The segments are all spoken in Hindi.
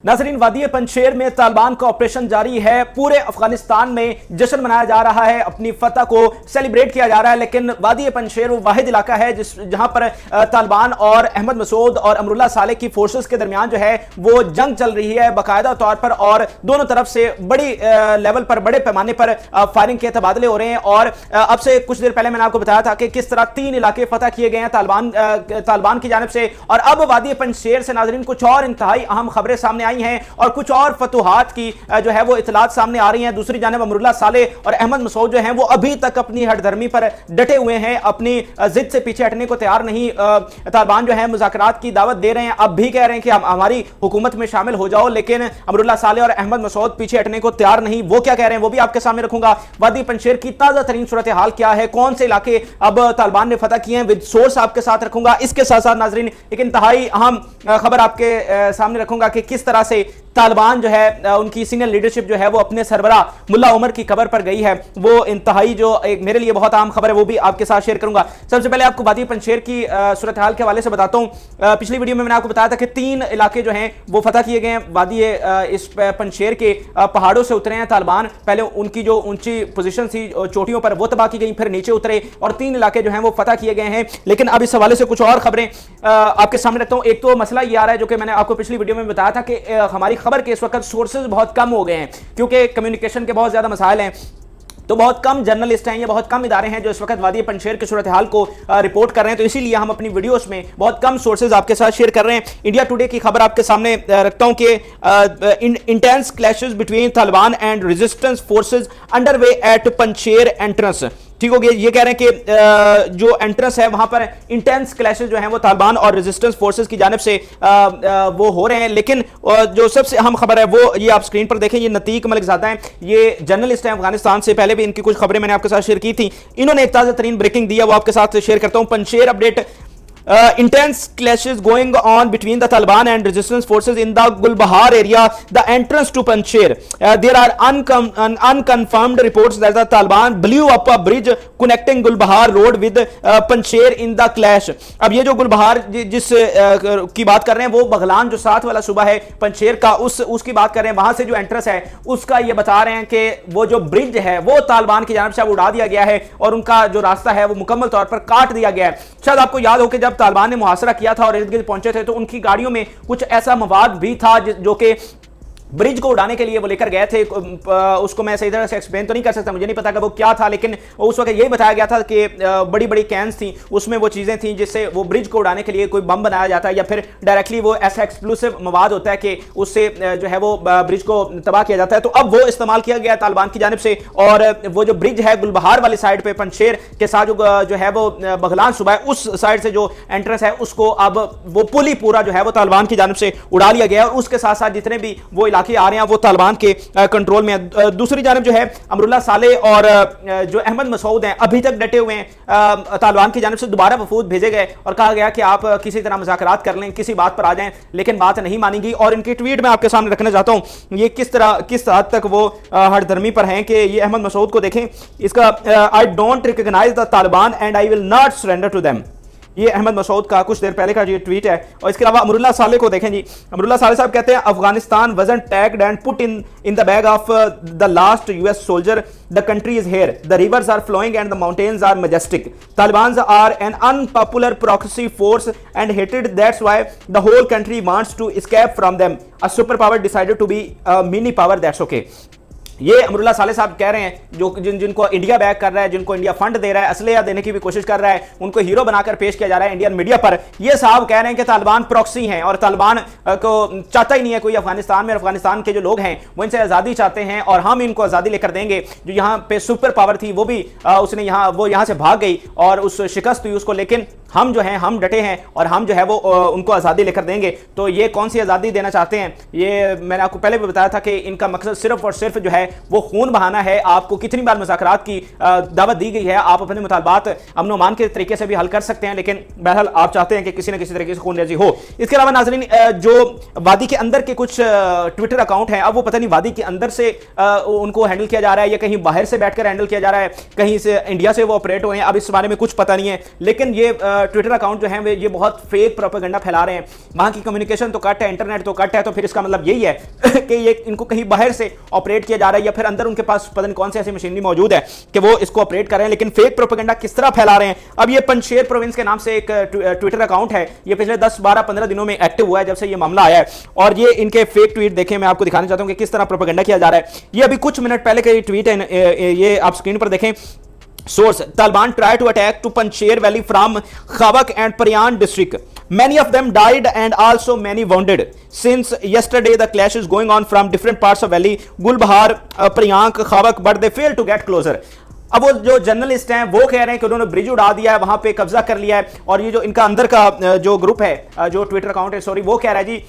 नाज़रीन, वादी पंजशेर में तालिबान का ऑपरेशन जारी है। पूरे अफगानिस्तान में जश्न मनाया जा रहा है, अपनी फतह को सेलिब्रेट किया जा रहा है, लेकिन वादी पंजशेर वो वाहिद इलाका है जहां पर तालिबान और अहमद मसूद और अमरुल्लाह साले की फोर्सेस के दरमियान जो है वो जंग चल रही है बाकायदा तौर पर, और दोनों तरफ से बड़ी लेवल पर, बड़े पैमाने पर फायरिंग के तबादले हो रहे हैं। और अब से कुछ देर पहले मैंने आपको बताया था कि किस तरह 3 इलाके फतह किए गए हैं तालिबान की जानिब से, और अब वादी पंजशेर से नाज़रीन कुछ और इंतहाई अहम खबरें सामने आई हैं और कुछ और फतुहात की जो है वो इतलात सामने आ रही हैं। दूसरी जानिब अमरुल्लाह साले और अहमद मसूद जो हैं वो अभी तक अपनी हठधर्मी पर डटे हुए हैं, अपनी जिद से पीछे हटने को तैयार नहीं। तालिबान जो है मुज़ाकरात की दावत दे रहे हैं, अब भी कह रहे हैं कि हमारी हुकूमत में शामिल हो जाओ, लेकिन अमरुल्लाह साले और अहमद मसूद पीछे हटने को तैयार नहीं। वो क्या कह रहे हैं वो भी आपके सामने रखूंगा। वादी पंजशेर की ताजा तरीन सूरत हाल क्या है, कौन से इलाके अब तालिबान ने फतह किए हैं, विद सोर्स आपके साथ रखूंगा। इसके साथ साथ नाज़रीन एक इंतहाई अहम खबर आपके सामने रखूंगा कि किस तरह से तालिबान जो है उनकी सीनियर लीडरशिप जो है वो अपने सरबरा मुल्ला उमर की खबर पर गई है। वो इंतहाई जो एक मेरे लिए बहुत अहम खबर है वो भी आपके साथ शेयर करूंगा। सबसे पहले आपको वादी पंजशेर की सूरत हाल के हवाले से बताता हूं। पिछली वीडियो में मैंने आपको बताया था कि 3 इलाके जो हैं वो फतह किए गए हैं। वादी इस पंजशेर के पहाड़ों से उतरे हैं तालिबान, पहले उनकी जो ऊंची पोजीशन थी चोटियों पर वो तबाह की गई, फिर नीचे उतरे और 3 इलाके जो हैं वो फतह किए गए हैं। लेकिन अब इस हवाले से कुछ और खबरें आपके सामने रखता हूं। एक तो मसला ये आ रहा है जो कि मैंने आपको पिछली वीडियो में बताया था कि हमारी खबर के इस वक्त सोर्सेज बहुत कम हो गए हैं क्योंकि कम्युनिकेशन के बहुत ज्यादा मसाइल हैं, तो बहुत कम जर्नलिस्ट हैं या बहुत कम इदारे हैं जो इस वक्त वादी पंजशेर की सूरत हाल को रिपोर्ट कर रहे हैं, तो इसीलिए हम अपनी वीडियोस में बहुत कम सोर्सेज आपके साथ शेयर कर रहे हैं। इंडिया टुडे की खबर आपके सामने रखता हूं कि intense clashes between Taliban and resistance forces under way at Panjshir entrance. ठीक हो गया, ये कह रहे हैं कि जो एंट्रेंस है वहां पर इंटेंस क्लैशेस जो हैं वो तालिबान और रेजिस्टेंस फोर्सेस की जानिब से वो हो रहे हैं। लेकिन जो सबसे अहम खबर है वो ये आप स्क्रीन पर देखें, ये नतीक मलिकजादा हैं, ये जर्नलिस्ट हैं अफगानिस्तान से, पहले भी इनकी कुछ खबरें मैंने आपके साथ शेयर की थी। इन्होंने एक ताज़ा तरीन ब्रेकिंग दिया, वो आपके साथ शेयर करता हूं। Panjshir update, intense clashes going on between the Taliban and resistance forces in the Gulbahar area, the entrance to Panjshir. There are unconfirmed reports that the Taliban blew up a bridge connecting Gulbahar road with Panjshir in the clash. अब ये जो गुलबहार जिस की बात कर रहे हैं वो बगलान जो साथ वाला सूबा है पंजशेर का, उसकी बात कर रहे हैं। वहां से जो एंट्रेंस है उसका ये बता रहे हैं कि वो जो ब्रिज है वो तालिबान की जानिब से अब उड़ा दिया गया है और उनका जो रास्ता है वो मुकम्मल तौर पर काट दिया गया है। शायद आपको याद हो कि जब तालिबान ने मुहासरा किया था और इर्द गिर्द पहुंचे थे तो उनकी गाड़ियों में कुछ ऐसा मवाद भी था जो कि ब्रिज को उड़ाने के लिए वो लेकर गए थे। उसको मैं सही तरह से एक्सप्लेन तो नहीं कर सकता, मुझे नहीं पता कि वो क्या था, लेकिन उस वक्त यही बताया गया था कि बड़ी बड़ी कैंस थी, उसमें वो चीज़ें थी जिससे वो ब्रिज को उड़ाने के लिए कोई बम बनाया जाता है या फिर डायरेक्टली वो ऐसा एक्सप्लोसिव मवाद होता है कि उससे जो है वो ब्रिज को तबाह किया जाता है। तो अब वो इस्तेमाल किया गया तालिबान की जानिब से, और वो जो ब्रिज है गुलबहार वाली साइड पर पंजशेर के साथ जो है वो बगलान सूबा है उस साइड से जो एंट्रेंस है उसको अब वो पुल ही पूरा जो है वो तालिबान की जानिब से उड़ा लिया गया है, और उसके साथ साथ जितने भी वो इलाके आ रहे हैं वो तालिबान के कंट्रोल में है। दूसरी जानिब जो है अमरुल्लाह साले और जो अहमद मसूद हैं अभी तक डटे हुए हैं। तालिबान की जानिब से दोबारा वफूद भेजे गए और कहा गया कि आप किसी तरह मुज़ाकरात कर लें, किसी बात पर आ जाएं, लेकिन बात नहीं मानी गई। और इनकी ट्वीट में आपके सामने रखना चाहता हूं ये किस हद तक वो हठधर्मी पर हैं कि ये अहमद मसूद को देखें, इसका I don't recognise the Taliban and I will not surrender to them. ये अहमद मसूद का कुछ देर पहले का ये ट्वीट है। और इसके अलावा अमरुल्लाह साले को देखें जी, अमरुल्लाह साले साहब कहते हैं Afghanistan wasn't tagged and put in the bag of the last US soldier, the country is here, the rivers are flowing and the mountains are majestic, Taliban are an unpopular proxy force and hated, that's why the whole country wants to escape from them, a super power decided to be mini power, that's okay. ये अमरुल्लाह साले साहब कह रहे हैं जो जिनको इंडिया बैक कर रहा है, जिनको इंडिया फंड दे रहा है, असलिया देने की भी कोशिश कर रहा है, उनको हीरो बनाकर पेश किया जा रहा है इंडियन मीडिया पर। ये साहब कह रहे हैं कि तालिबान प्रॉक्सी हैं और तालिबान को चाहता ही नहीं है कोई अफगानिस्तान में, अफगानिस्तान के जो लोग हैं वो इनसे आज़ादी चाहते हैं और हम इनको आज़ादी लेकर देंगे। जो यहाँ पे सुपर पावर थी वो भी उसने यहाँ से भाग गई और उस शिकस्त हुई उसको, लेकिन हम जो हैं हम डटे हैं और हम जो है वो उनको आज़ादी लेकर देंगे। तो ये कौन सी आज़ादी देना चाहते हैं, ये मैंने आपको पहले भी बताया था कि इनका मकसद सिर्फ और सिर्फ जो है है वो खून बहाना है। आपको कितनी बार मुज़ाकरात की दावत दी गई है, आप अपने मुतालबात अमन अमान के तरीके से भी हल कर सकते हैं, लेकिन बहरहाल आप चाहते हैं कि किसी न किसी तरीके से खून रेजी हो। इसके अलावा नाज़रीन, जो वादी के अंदर के कुछ ट्विटर अकाउंट हैं, अब वो पता नहीं वादी के अंदर से उनको हैंडल किया जा रहा है या कहीं बाहर से बैठकर हैंडल किया जा रहा है, कहीं से इंडिया से वो ऑपरेट हुए हैं, अब इस बारे में कुछ पता नहीं है। लेकिन ये ट्विटर अकाउंट जो है ये बहुत फेक प्रोपेगेंडा फैला रहे हैं। वहां की कम्युनिकेशन तो कट है, इंटरनेट तो कट है, तो फिर इसका मतलब यही है कि ये इनको कहीं बाहर से ऑपरेट किया जा रहा है या फिर अंदर उनके पास पता नहीं कौन सी ऐसी मशीनरी मौजूद है कि वो इसको ऑपरेट कर रहे हैं। लेकिन फेक प्रोपेगेंडा किस तरह फैला रहे हैं, अब ये पंजशेर प्रोविंस के नाम से एक ट्विटर अकाउंट है, ये पिछले 10, 12, 15 दिनों में एक्टिव हुआ है जब से ये मामला आया है। और ये इनके फेक ट्वीट देखें, मैं आपको दिखाना चाहता हूं कि किस तरह प्रोपेगेंडा किया जा रहा है। ये अभी कुछ मिनट पहले का ये ट्वीट है, ये आप स्क्रीन पर देखें। Source: Taliban tried to attack to Panjshir Valley from Khawak and Priyan district. Many of them died and also many wounded. Since yesterday, the clash is going on from different parts of valley, Gulbahar, Priyank, Khawak, but they fail to get closer. अब वो जो जर्नलिस्ट हैं वो कह रहे हैं कि उन्होंने ब्रिज उड़ा दिया है, वहां पे कब्जा कर लिया है। और ये जो इनका अंदर का जो ग्रुप है, जो ट्विटर अकाउंट है, सॉरी, वो कह रहा है जी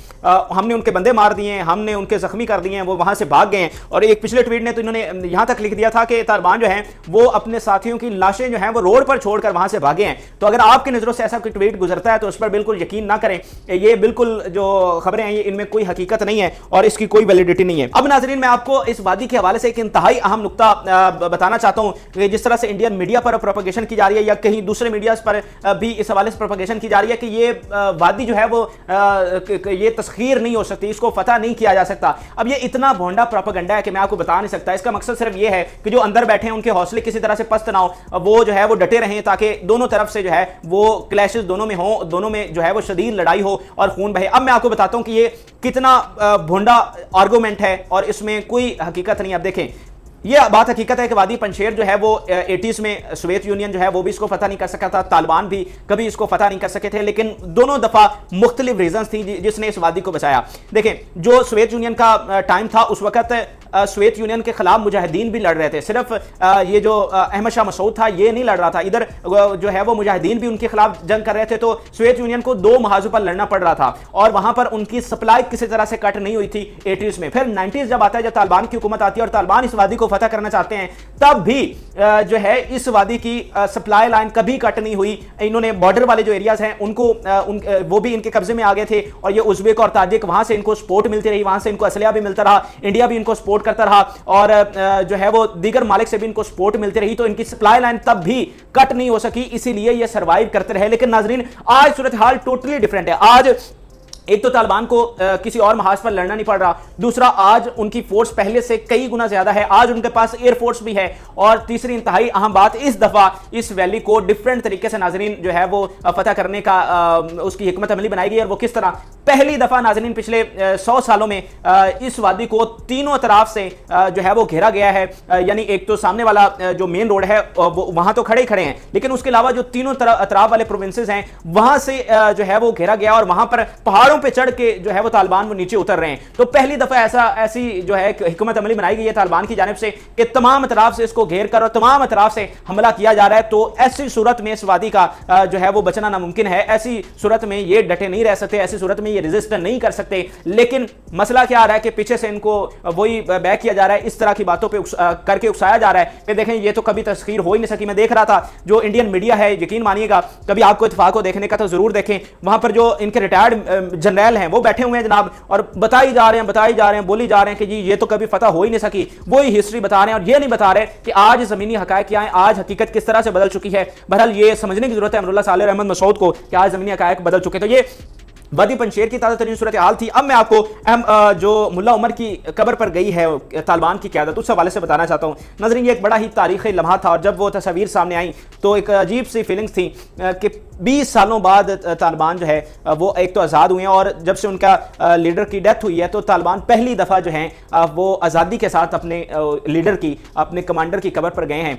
हमने उनके बंदे मार दिए हैं, हमने उनके जख्मी कर दिए हैं, वो वहां से भाग गए हैं। और एक पिछले ट्वीट ने तो इन्होंने यहां तक लिख दिया था कि तालिबान जो है वो अपने साथियों की लाशें जो हैं वो रोड पर छोड़कर वहां से भागे हैं। तो अगर आपकी नजरों से ऐसा कोई ट्वीट गुजरता है तो उस पर बिल्कुल यकीन ना करें। ये बिल्कुल जो खबरें हैं ये इनमें कोई हकीकत नहीं है और इसकी कोई वैलिडिटी नहीं है। अब नाजरीन, मैं आपको इस वादी के हवाले से एक इंतहाई अहम नुक्ता बताना चाहता हूं कि जिस तरह से इंडियन मीडिया पर प्रोपेगेशन की जा रही है या कहीं दूसरे मीडिया पर भी इस हवाले से प्रोपेगेशन की जा रही है कि ये वादी जो है वो ये तस्खीर नहीं हो सकती, इसको फतह नहीं किया जा सकता। अब ये इतना भोंडा प्रोपेगेंडा है कि मैं आपको बता नहीं सकता। इसका मकसद सिर्फ ये है कि जो अंदर बैठे हैं उनके हौसले किसी तरह से पस्त ना हो, वो जो है वो डटे रहें ताकि दोनों तरफ से जो है वो क्लैशेस दोनों में हो, दोनों में जो है वो शदीद लड़ाई हो और खून बहे। अब मैं आपको बताता हूं कि ये कितना भोंडा आर्गूमेंट है और इसमें कोई हकीकत नहीं। अब देखें, यह बात हकीकत है कि वादी पंजशेर जो है वो 80s में सोवियत यूनियन जो है वो भी इसको फतह नहीं कर सका था, तालिबान भी कभी इसको फतह नहीं कर सके थे, लेकिन दोनों दफा मुख्तलिफ रीजंस थी जिसने इस वादी को बचाया। देखें, जो सोवियत यूनियन का टाइम था उस वक्त सोवियत यूनियन के खिलाफ मुजाहिदीन भी लड़ रहे थे। सिर्फ ये जो अहमद शाह मसूद था ये नहीं लड़ रहा था, इधर जो है वो मुजाहिदीन भी उनके खिलाफ जंग कर रहे थे। तो सोवियत यूनियन को दो महाजों पर लड़ना पड़ रहा था और वहां पर उनकी सप्लाई किसी तरह से कट नहीं हुई थी 80s में। फिर 90s जब आता है, जब तालिबान की हुकूमत आती है और तालिबान इस वादी को फतह करना चाहते हैं, तब भी जो है इस वादी की सप्लाई लाइन कभी कट नहीं हुई। इन्होंने बॉर्डर वाले जो एरियाज हैं उनको वो भी इनके कब्जे में आ गए थे और ये उज़्बेक और ताजिक, वहां से इनको सपोर्ट मिलती रही, वहां से इनको असलिया भी मिलता रहा, इंडिया भी इनको सपोर्ट करता रहा और जो है वो दीगर मालिक से भी इनको सपोर्ट मिलती रही। तो इनकी सप्लाई लाइन तब भी कट नहीं हो सकी, इसीलिए ये सर्वाइव करते रहे। लेकिन नाजरीन, आज सूरत हाल टोटली डिफरेंट है। आज एक तो तालिबान को किसी और महाज पर लड़ना नहीं पड़ रहा, दूसरा आज उनकी फोर्स पहले से कई गुना ज्यादा है, आज उनके पास एयरफोर्स भी है, और तीसरी इंतहाई अहम बात, इस दफा इस वैली को डिफरेंट तरीके से नाजरीन जो है वो फतह करने का उसकी हिकमत अमली बनाई गई। और वो किस तरह, पहली दफा नाजरीन पिछले 100 सालों में इस वादी को तीनों तरफ से जो है वो घेरा गया है। यानी एक तो सामने वाला जो मेन रोड है वो वहां तो खड़े खड़े हैं, लेकिन उसके अलावा जो तीनों अतराफ वाले प्रोविंसेस हैं वहां से जो है वो घेरा गया और वहां पर पहाड़ों पे चढ़ के जो है वो तालिबान वो नीचे उतर रहे हैं। तो पहली दफा ऐसी जो है हिकमत अमली बनाई गई है तालिबान की जानिब से कि तमाम अतराफ से इसको घेर कर और तमाम अतराफ से हमला किया जा रहा है। तो ऐसी सूरत में इस वादी का जो है वो बचना नामुमकिन है। ऐसी सूरत में ये डटे नहीं रह सकते, ऐसी सूरत में ये रेजिस्ट नहीं कर सकते। लेकिन मसला क्या आ रहा है कि पीछे से इनको वही बैक किया जा रहा है, इस तरह की बातों पे करके उकसाया जा रहा है कि देखें ये तो कभी तस्खीर हो ही नहीं सकी। मैं देख रहा था जो इंडियन मीडिया है, यकीन मानिएगा कभी आपको इत्तेफाक को देखने का तो जरूर देखें, वहां पर जो इनके रिटायर्ड जनरल हैं वो बैठे हुए हैं जनाब, और बताई जा रहे हैं, बोली जा रहे हैं कि जी ये तो कभी फतह हो ही नहीं सकी। वही हिस्ट्री बता रहे हैं और ये नहीं बता रहे कि आज जमीनी हकायक क्या है, आज हकीकत किस तरह से बदल चुकी है। बहरहाल ये समझने की जरूरत है अमरुल्लाह सालेह अहमद मसूद को कि आज जमीनी हकायक बदल चुके। तो ये वादी पंजशेर की ताज़ा तरीन सूरत हाल थी। अब मैं आपको जो मुल्ला उमर की कब्र पर गई है तालिबान की क़यादत, उस हवाले से बताना चाहता हूँ। नजरीन, ये एक बड़ा ही तारीख़ी लम्हा था और जब वो तस्वीर सामने आई तो एक अजीब सी फीलिंग्स थी कि 20 सालों बाद तालिबान जो है वो एक तो आज़ाद हुए हैं, और जब से उनका लीडर की डेथ हुई है तो तालिबान पहली दफ़ा जो है वो आज़ादी के साथ अपने लीडर की, अपने कमांडर की कब्र पर गए हैं।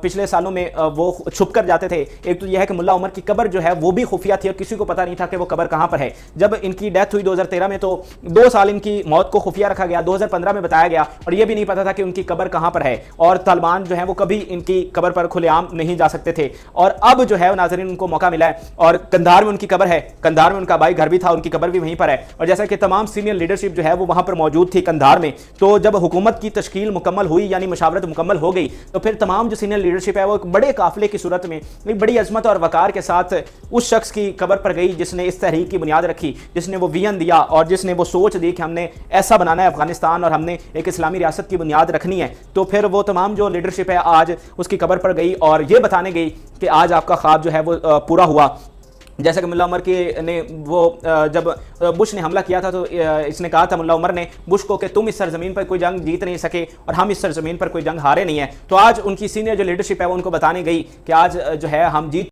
पिछले सालों में वो छुप कर जाते थे। एक तो यह है कि मुल्ला उमर की कब्र जो है वो भी खुफिया थी और किसी को पता नहीं था कि वो कब्र कहाँ पर पर है। जब इनकी डेथ हुई 2013 में तो 2 साल इनकी मौत को खुफिया रखा गया, 2015 में बताया गया और यह भी नहीं पता था कि उनकी कब्र कहां पर है और तालिबान जो है वो कभी इनकी कब्र पर खुलेआम नहीं जा सकते थे। और अब जो है नाज़रीन उनको मौका मिला है और कंधार में उनकी कब्र है, कंधार में उनका भाई घर भी था, उनकी कब्र भी वहीं पर है। और जैसा कि तमाम सीनियर लीडरशिप जो है वो वहां पर मौजूद थी कंधार में, तो जब हुकूमत की तश्कील मुकम्मल हुई यानी मशावरत मुकम्मल हो गई तो फिर तमाम जो सीनियर लीडरशिप है वो एक बड़े काफिले की सूरत में एक बड़ी अजमत और वकार के साथ उस शख्स की कब्र पर गई जिसने इस तहरीक की बुनियाद रखी, जिसने वो विजन दिया और जिसने वो सोच दी कि हमने ऐसा बनाना है अफगानिस्तान और हमने एक इस्लामी रियासत की बुनियाद रखनी है। तो फिर वो तमाम जो लीडरशिप है आज उसकी कब्र पर गई और ये बताने गई कि आज आपका ख्वाब जो है वो पूरा हुआ। जैसा कि मुल्ला उमर के ने वो जब बुश ने हमला किया था तो इसने कहा था मुल्ला उमर ने बुश को कि तुम इस सरजमीन पर कोई जंग जीत नहीं सके और हम इस सरजमीन पर कोई जंग हारे नहीं है। तो आज उनकी सीनियर जो लीडरशिप है वो उनको बताने गई कि आज जो है हम जीत